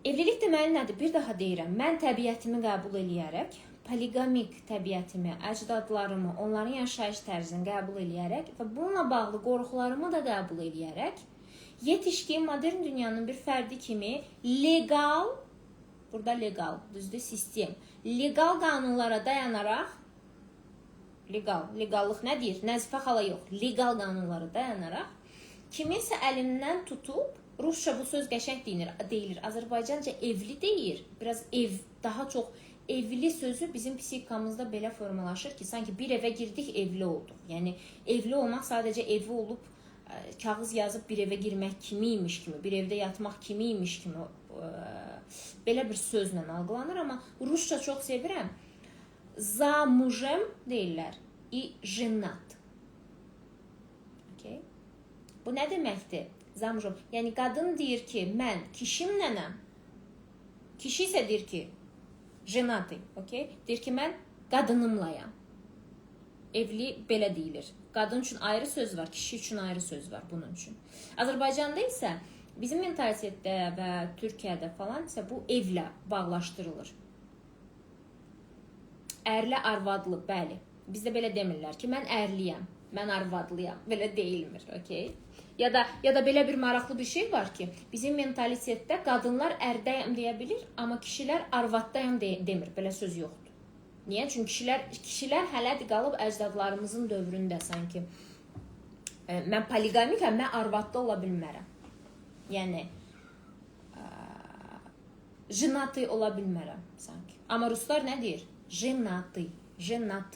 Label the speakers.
Speaker 1: Evlilik deməli nədir? Bir daha deyirəm. Mən təbiətimi qəbul eləyərək, poliqamik təbiətimi, əcdadlarımı, onların yaşayış tərzini qəbul eləyərək və bununla bağlı qorxularımı da qəbul eləyərək, yetişkin modern dünyanın bir fərdi kimi legal, burada legal, düzdür, sistem, legal qanunlara dayanaraq, legallıq nə deyir? Nəzifə xala yox, legal qanunlara dayanaraq, kiminsə əlindən tutub, Rusça bu söz qəşəng deyilir. Azərbaycanca evli deyir. Biraz daha çox evli sözü bizim psixikamızda belə formalaşır ki, sanki bir evə girdik, evli olduq. Yəni evli olmaq sadəcə evli olub kağız yazıb bir evə girmək kimiymiş kimi, bir evdə yatmaq kimiymiş kimi belə bir sözlə algılanır, amma Rusça çox sevirəm. Zamujem deyirlər. I jenat. Okay? Bu nə deməkdir? Zamujum. Yəni qadın deyir ki, mən kişimlənəm. Kişi isə deyir ki, jenatı, okay? Deyir ki, mən qadınımlayam. Evli belə deyilir. Qadın üçün ayrı söz var, kişi üçün ayrı söz var bunun üçün. Azərbaycanda isə bizim mentalitetdə və Türkiyədə falan isə bu evlə bağlaşdırılır. Ərli arvadlı, bəli. Bizdə belə demirlər ki, mən ərliyəm, mən arvadlıyam. Belə deyilmir, okay? Ya da belə bir maraqlı bir şey var ki, bizim mentalitetdə qadınlar ərdəyəm deyə bilir, amma kişilər arvaddayam demir. Belə söz yoxdur. Niyə? Çünki kişilər hələ qalıb əcdadlarımızın dövründə sanki. Mən poliqamikəm, mən arvadda ola bilmərəm. Yəni, jenatı ola bilmərəm sanki. Amma ruslar nə deyir? Jenatı, jenat.